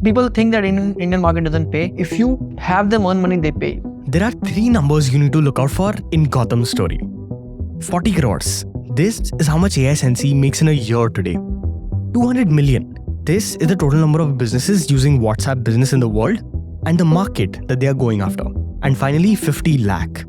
people think that Indian market doesn't pay. If you have them earn money, they pay. There are 3 numbers you need to look out for in Gautam's story. 40 crores. This is how much AI Sensei makes in a year today. 200 million. This is the total number of businesses using WhatsApp Business in the world and the market that they are going after. And finally, 50 lakh.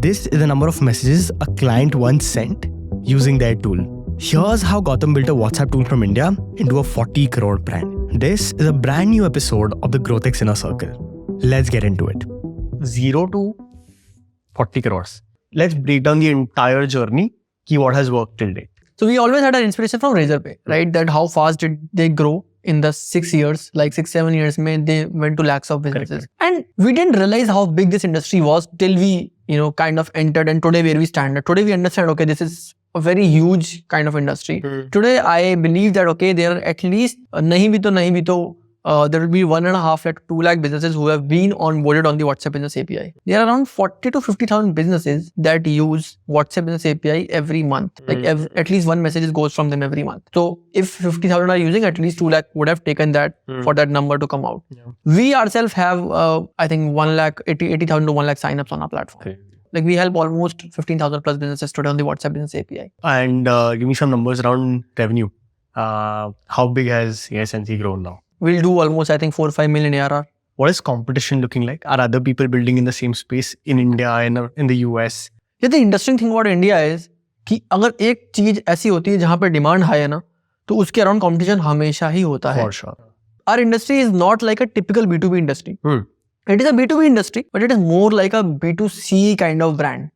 This is the number of messages a client once sent using their tool. Here's how Gautam built a WhatsApp tool from India into a 40 crore brand. This is a brand new episode of the GrowthX Inner Circle. Let's get into it. 0 to 40 crores. Let's break down the entire journey, what has worked till date. So we always had an inspiration from Razorpay, right? That how fast did they grow in the 6 years, like 6-7 years, they went to lakhs of businesses. Correct. And we didn't realize how big this industry was till we, kind of entered, and today where we stand. Today we understand, okay, this is a very huge kind of industry. Today I believe that, okay, there are at least, there will be 1.5 lakh, 2 lakh businesses who have been onboarded on the WhatsApp Business API. There are around 40 to 50,000 businesses that use WhatsApp Business API every month. Like at least one message goes from them every month. So if 50,000 are using, at least 2 lakh would have taken that for that number to come out. Yeah. We ourselves have, I think 80,000 to 1 lakh signups on our platform. Okay. Like we help almost 15,000 plus businesses today on the WhatsApp Business API. And give me some numbers around revenue. How big has AI Sensei grown now? We'll do almost, I think, 4-5 million ARR. What is competition looking like? Are other people building in the same space in India, in the US? Yeah, the interesting thing about India is कि अगर एक चीज ऐसी होती है जहाँ पे demand high है ना, तो उसके अराउंड कंपटीशन हमेशा ही होता है. For sure. Our industry is not like a typical B2B industry. It is a B2B industry, but it is more like a B2C kind of brand.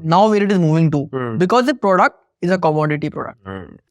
Now where it is moving to, because the product is a commodity product.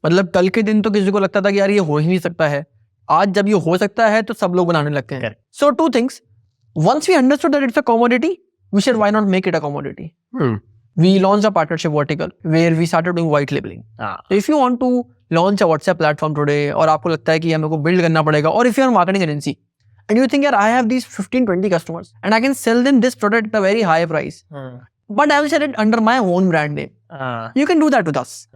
मतलब कल के दिन तो किसी को लगता था कि यार ये हो ही नहीं सकता है. आज जब ये हो सकता है तो सब लोग बनाने लगते हैं. So 2 things. Once we understood that it's a commodity, we said why not make it a commodity? We launched a partnership vertical where we started doing white labeling. So if you want to launch a WhatsApp platform today, और आपको लगता है कि हमें को build करना पड़ेगा, or if you are a marketing agency and you think, I have these 15-20 customers and I can sell them this product at a very high price, but I will sell it under my own brand name. You can do that with us.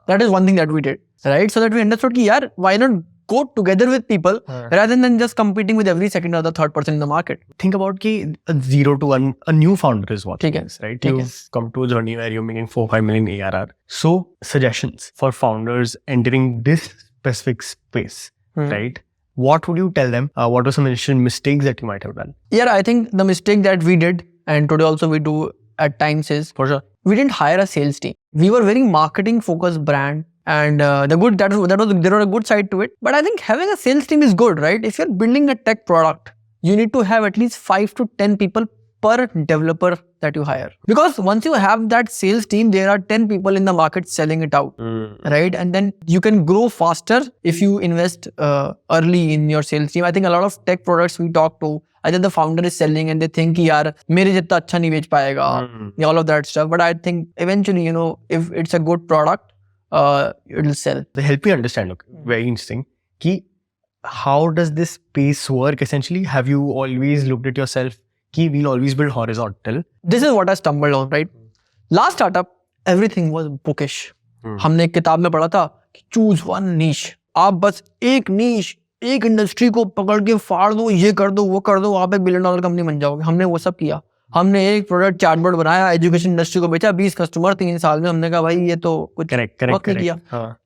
That is one thing that we did, right? So that we understood कि यार why not go together with people rather than just competing with every second or the third person in the market. Think about कि 0 to 1, a new founder is what it is, right? You've come to a journey where you're making 4-5 million ARR. So suggestions for founders entering this specific space, right? What would you tell them? What were some initial mistakes that you might have done? Yeah, I think the mistake that we did, and today also we do at times, is for sure we didn't hire a sales team. We were very marketing focused brand. And there was a good side to it. But I think having a sales team is good, right? If you're building a tech product, you need to have at least 5 to 10 people per developer that you hire. Because once you have that sales team, there are 10 people in the market selling it out, right? And then you can grow faster if you invest early in your sales team. I think a lot of tech products we talk to, either the founder is selling and they think, yaar, mere jitta acha nahi bech payega, all of that stuff. But I think eventually, if it's a good product, it will sell. They help me understand, okay, very interesting. How does this space work essentially? Have you always looked at yourself, we'll always build horizontal? This is what I stumbled on, right? Last startup, everything was bookish. हमने एक किताब में पढ़ा था कि choose one niche. आप बस एक niche, एक इंडस्ट्री को पकड़ के फाड़ दो, ये कर दो, वो कर दो, आप $1 बिलियन कंपनी बन जाओगे. हमने वो सब किया. हमने एक प्रोडक्ट चैटबॉट बनाया, एजुकेशन इंडस्ट्री को बेचा, 20 कस्टमर 3 साल में. हमने कहा भाई ये तो कुछ वर्क नहीं किया.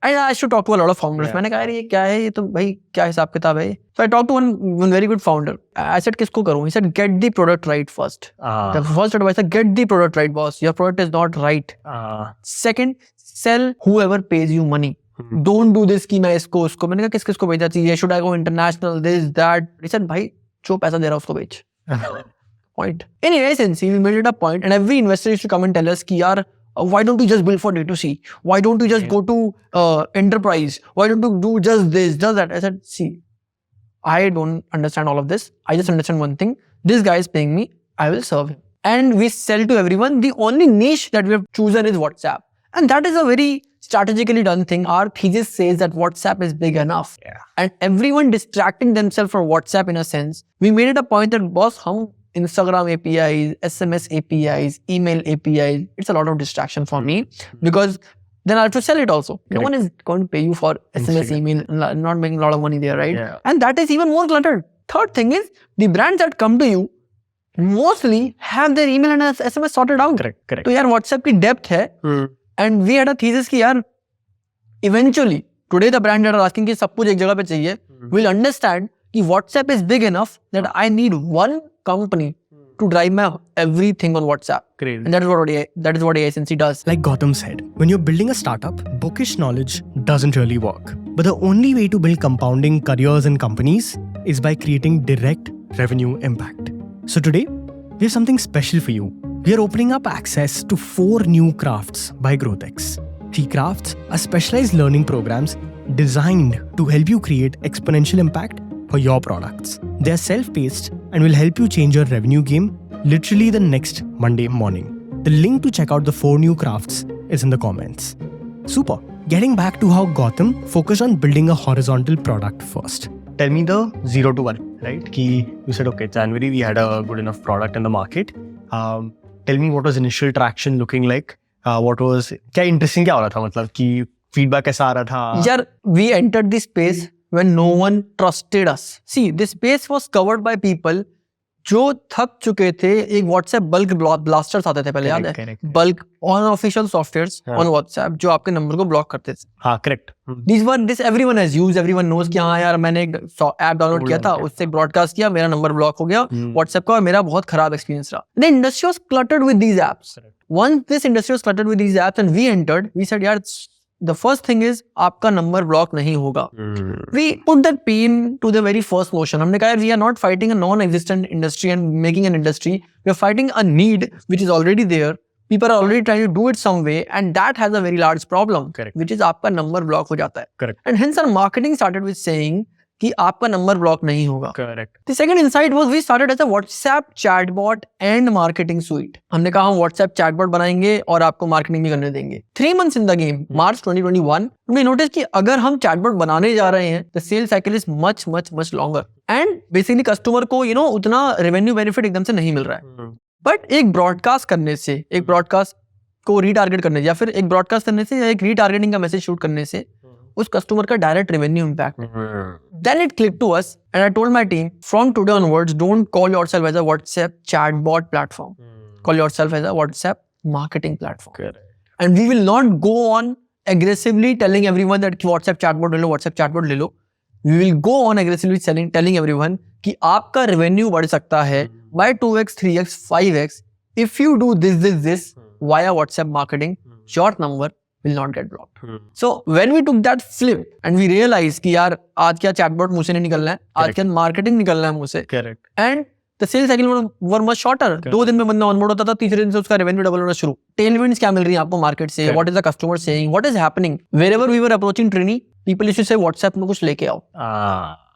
And I should talk to a lot of founders. मैंने कहा ये क्या है, ये तो भाई क्या हिसाब किताब है. So I talk to one very good founder. I said किसको करूं? He said get the product right first. The first advice है get the product right boss. Your product is not right. Second, sell whoever pays you money. Don't do this कि मैं इसको उसको. मैंने कहा किसको भेजना चाहिए, should I go international, this that. He said भाई जो पैसा दे रहा है उसको बेच. Point. In essence, we made it a point, and every investor used to come and tell us, yaar, why don't you just build for D2C? Why don't you just go to enterprise? Why don't you do just this, just that? I said, see, I don't understand all of this. I just understand one thing. This guy is paying me. I will serve him. And we sell to everyone. The only niche that we have chosen is WhatsApp. And that is a very strategically done thing. Our thesis says that WhatsApp is big enough. And everyone distracting themselves for WhatsApp in a sense. We made it a point that, boss, hum Instagram APIs, SMS APIs, email APIs, it's a lot of distraction for me because then I have to sell it also. No Correct. one is going to pay you for SMS, Instagram. email, not making a lot of money there, right? Yeah. And that is even more cluttered. Third thing is, the brands that come to you mostly have their email and SMS sorted out. Correct. तो यार WhatsApp की depth है, Hmm. and we had a thesis कि यार eventually today the brands that are asking कि सब कुछ एक जगह पे चाहिए will understand कि WhatsApp is big enough that I need one company to drive my everything on WhatsApp. Great. And that is what ASNC does. Like Gautam said, when you're building a startup, bookish knowledge doesn't really work. But the only way to build compounding careers and companies is by creating direct revenue impact. So today, we have something special for you. We are opening up access to 4 new crafts by GrowthX. 3 crafts are specialized learning programs designed to help you create exponential impact for your products. They are self-paced and will help you change your revenue game literally the next Monday morning. The link to check out the 4 new crafts is in the comments. Super. Getting back to how Gautam focused on building a horizontal product first. Tell me the 0 to 1, right? Ki you said, okay, January we had a good enough product in the market. Tell me what was initial traction looking like? What was, क्या interesting क्या हो रहा था, मतलब कि feedback कैसा आ रहा था? यार, we entered this space when no one trusted us. See, this space was covered by people जो थक चुके थे. एक WhatsApp bulk blasters आते थे पहले, याद है? Correct. Bulk unofficial softwares हाँ. on WhatsApp जो आपके नंबर को ब्लॉक करते थे. हाँ, correct. This everyone has used, everyone knows कि हाँ यार मैंने एक ऐप डाउनलोड किया था, उससे ब्रॉडकास्ट किया, मेरा नंबर ब्लॉक हो गया WhatsApp का और मेरा बहुत खराब एक्सपीरियंस रहा. The industry was cluttered with these apps. Once this industry was cluttered with these apps and we entered, we said यार the first thing is आपका नंबर ब्लॉक नहीं होगा. We put that pain to the very first notion. हमने कहा we are not fighting a non-existent industry and making an industry. We are fighting a need which is already there. People are already trying to do it some way, and that has a very large problem. Correct. Which is आपका number block हो जाता है. Correct. And hence our marketing started with saying कि आपका number block नहीं होगा. Correct. The second insight was we started as a WhatsApp chatbot and marketing suite. हमने कहा हम WhatsApp chatbot बनाएंगे और आपको marketing भी करने देंगे. 3 months in the game, March 2021, we noticed कि अगर हम chatbot बनाने जा रहे हैं, the sales cycle is much longer. And basically customer को उतना revenue benefit एकदम से नहीं मिल रहा है. But एक broadcast करने से, एक broadcast को retarget करने से या फिर एक broadcast करने से या एक retargeting का message shoot करने से उस customer का direct revenue impact. Then it clicked to us and I told my team, from today onwards, don't call yourself as a WhatsApp chatbot platform. Call yourself as a WhatsApp marketing platform. Correct. And we will not go on aggressively telling everyone that WhatsApp chatbot ले लो, WhatsApp chatbot ले लो. We will go on aggressively telling everyone कि आपका revenue बढ़ सकता है by 2x, 3x, 5x if you do this via WhatsApp marketing. Your number will not get blocked. So when we took that flip and we realized कि यार आज क्या chatbot मुझसे नहीं निकलना है, आज क्या marketing निकलना है मुझसे. Correct. And the sales cycle were much shorter. 2 दिन में बंदा onboard होता था, तीसरे दिन से उसका revenue double होना शुरू. Tailwinds क्या मिल रही है आपको market से? What is the customer saying? What is happening? Wherever we were approaching Trini, people used to say WhatsApp में कुछ लेके आओ.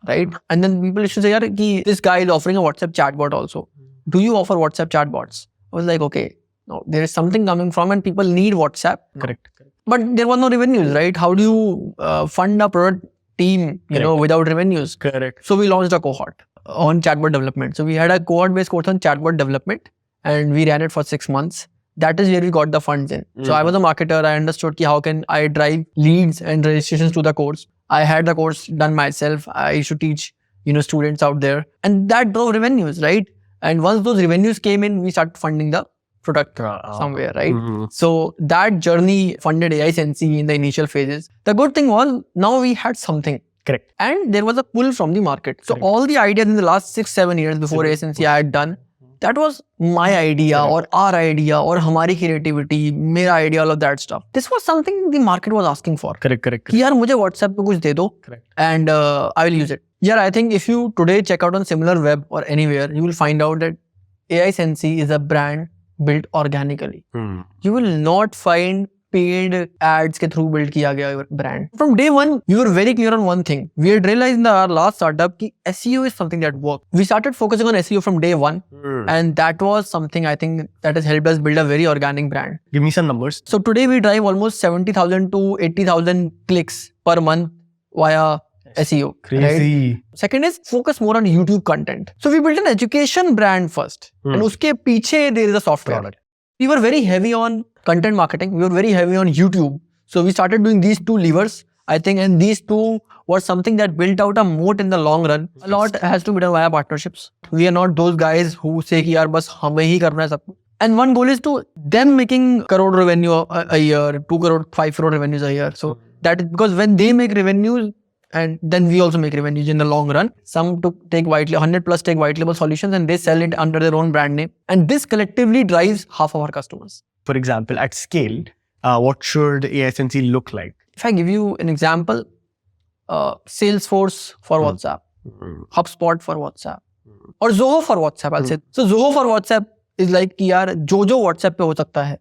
Right? And then people used to say यार कि this guy is offering a WhatsApp chatbot also. Do you offer WhatsApp chatbots? I was like, okay, no, there is something coming from and people need WhatsApp. Correct. But there was no revenues, right? How do you fund a product team, without revenues? Correct. So we launched a cohort on chatbot development. So we had a cohort-based course on chatbot development and we ran it for 6 months. That is where we got the funds in. So I was a marketer. I understood how can I drive leads and registrations to the course. I had the course done myself. I used to teach, students out there, and that drove revenues, right? And once those revenues came in, we started funding the product somewhere, right? So that journey funded AI Sensei in the initial phases. The good thing was now we had something. Correct. And there was a pull from the market. So all the ideas in the last 6-7 years before AI Sensei I had done, that was my idea or our idea or हमारी creativity, मेरा idea, all of that stuff. This was something the market was asking for. Correct. कि यार मुझे WhatsApp पे कुछ दे दो and I will use it. Yeah, I think if you today check out on SimilarWeb or anywhere, you will find out that AI Sensei is a brand built organically. You will not find paid ads के through build किया गया brand. From day one, we were very clear on one thing. We had realized in our last startup कि SEO is something that works. We started focusing on SEO from day one, and that was something I think that has helped us build a very organic brand. Give me some numbers. So today we drive almost 70,000 to 80,000 clicks per month via SEO. Crazy. Right? Second is focus more on YouTube content. So we built an education brand first, and उसके पीछे there is a software. We were very heavy on content marketing. We were very heavy on YouTube. So we started doing these two levers, I think, and these two were something that built out a moat in the long run. A lot has to be done via partnerships. We are not those guys who say कि यार बस हमें ही करना है सब कुछ. And one goal is to them making crore revenue a year, 2 crore, 5 crore revenues a year. So that is because when they make revenues, and then we also make revenues in the long run. Some take 100 plus take white label solutions and they sell it under their own brand name. And this collectively drives half of our customers. For example, at scale, what should ASNC look like? If I give you an example, Salesforce for WhatsApp, HubSpot for WhatsApp, or Zoho for WhatsApp, I'll say. So Zoho for WhatsApp is like कि यार जो WhatsApp पे हो सकता है,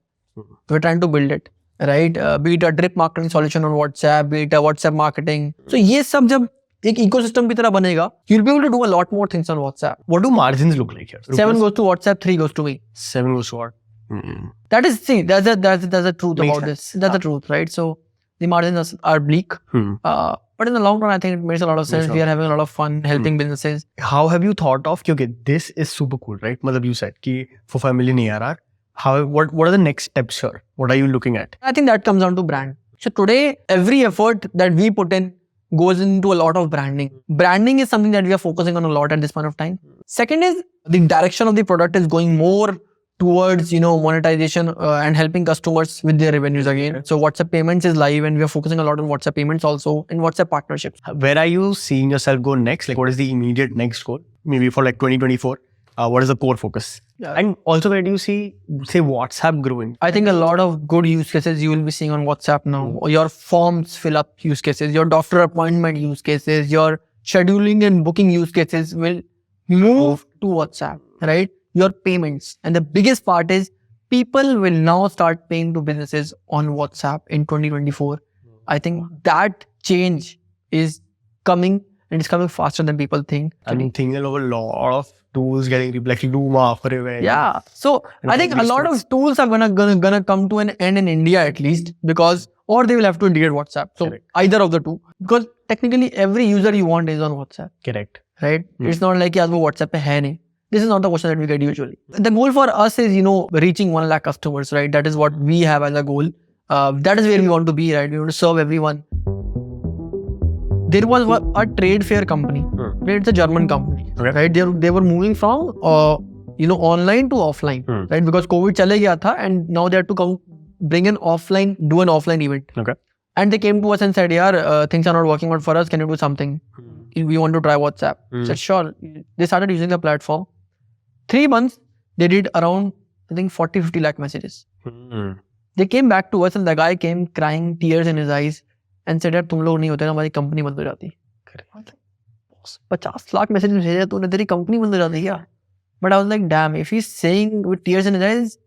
we're trying to build it, right? Be it a drip marketing solution on WhatsApp, be it a WhatsApp marketing. So ये सब जब एक ecosystem की तरह बनेगा, you'll be able to do a lot more things on WhatsApp. What do margins look like here? 7 goes to WhatsApp, 3 goes to me. 7 goes to what? That is, see, that's the truth Makes about sense. this. That's the truth, right? So the margins are bleak. But in the long run, I think it makes a lot of sense. We are having a lot of fun helping businesses. How have you thought of, okay, this is super cool, right? Matlab you said कि for 5 million ARR, what are the next steps here? What are you looking at? I think that comes down to brand. So today, every effort that we put in goes into a lot of branding. Branding is something that we are focusing on a lot at this point of time. Second is the direction of the product is going more towards, monetization and helping customers with their revenues again. So WhatsApp payments is live and we are focusing a lot on WhatsApp payments also and WhatsApp partnerships. Where are you seeing yourself go next? Like what is the immediate next goal? Maybe for like 2024, what is the core focus? Yeah. And also where do you see, say, WhatsApp growing? I think a lot of good use cases you will be seeing on WhatsApp now. Your forms fill up use cases, your doctor appointment use cases, your scheduling and booking use cases will move to WhatsApp, right? Your payments. And the biggest part is people will now start paying to businesses on WhatsApp in 2024. I think that change is coming and it's coming faster than people think. I'm thinking of a lot of tools getting like Luma for events. Yeah. So I think a lot of tools are gonna come to an end in India at least because or they will have to integrate WhatsApp. So either of the two. Because technically every user you want is on WhatsApp. Correct. Right? It's not like यार वो WhatsApp पे है नहीं. This is not the question that we get usually. The goal for us is, reaching 1 lakh customers, right? That is what we have as a goal. That is where we want to be, right? We want to serve everyone. There was a trade fair company. It's a German company, right? They were moving from, online to offline, right? Because COVID चले गया था and now they had to come do an offline event. Okay. And they came to us and said, yaar, things are not working out for us. Can you do something? We want to try WhatsApp. Said, sure. They started using the platform. 3 months, they did around, I think, 40-50 lakh messages. They came back to us and the guy came crying, tears in his eyes and said, यार तुम लोग नहीं होते ना हमारी company बंद हो जाती. 50 lakh messages भेजे तूने तेरी कंपनी बंद हो जाती क्या? But I was like, damn, if he's saying with tears in his eyes,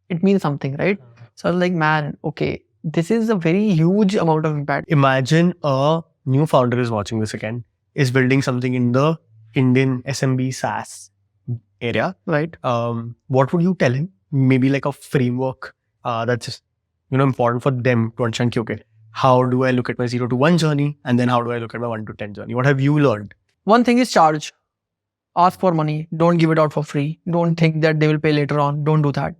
it means something, right? So I was like, man, okay, this is a very huge amount of impact. Imagine a new founder is watching this again, is building something in the Indian SMB SaaS area, right? What would you tell him? Maybe like a framework that's important for them to understand, okay, how do I look at my 0 to 1 journey and then how do I look at my 1 to 10 journey? What have you learned? One thing is charge. Ask for money. Don't give it out for free. Don't think that they will pay later on. Don't do that.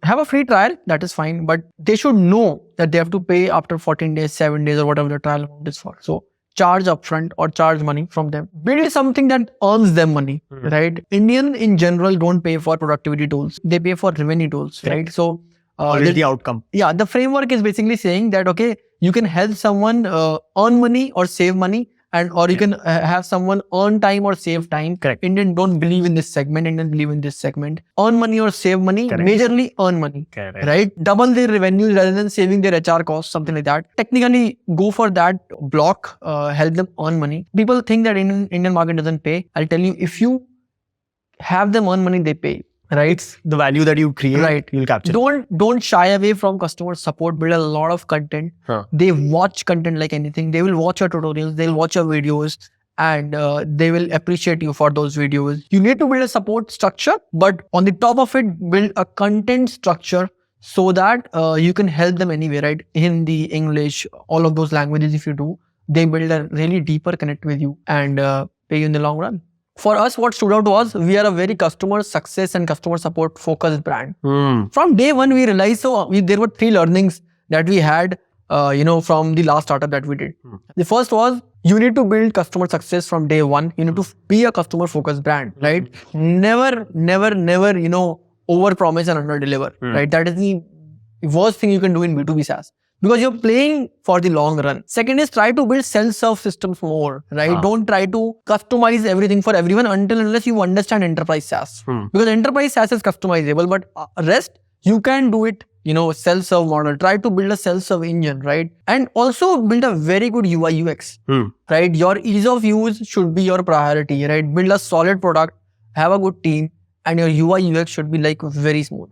Have a free trial. That is fine. But they should know that they have to pay after 14 days, 7 days or whatever the trial amount is for. So charge upfront or charge money from them. Build something that earns them money, right? Indian in general don't pay for productivity tools. They pay for revenue tools, right? So what is the outcome? Yeah, the framework is basically saying that, okay, you can help someone earn money or save money or you can have someone earn time or save time. Correct. Indian don't believe in this segment. Indian believe in this segment. Earn money or save money. Correct. Majorly earn money. Correct. Right? Double their revenues rather than saving their HR costs, something like that. Technically, go for that block. Help them earn money. People think that Indian market doesn't pay. I'll tell you, if you have them earn money, they pay. Right? It's the value that you create, right? You'll capture. Don't shy away from customer support. Build a lot of content. They watch content like anything. They will watch your tutorials. They'll watch your videos. And they will appreciate you for those videos. You need to build a support structure, but on the top of it, build a content structure so that you can help them anywhere, right? Hindi, English, all of those languages. If you do, they build a really deeper connect with you and pay you in the long run. For us, what stood out to us, we are a very customer success and customer support focused brand. From day one, we realized, there were 3 learnings that we had, from the last startup that we did. The first was you need to build customer success from day one. You need to be a customer focused brand, right? Never, over promise and under deliver, right? That is the worst thing you can do in B2B SaaS because you're playing for the long run. Second is try to build self-serve systems more, right? Don't try to customize everything for everyone unless you understand enterprise SaaS. Because enterprise SaaS is customizable, but rest, you can do it, self-serve model. Try to build a self-serve engine, right? And also build a very good UI UX, right? Your ease of use should be your priority, right? Build a solid product, have a good team, and your UI UX should be like very smooth.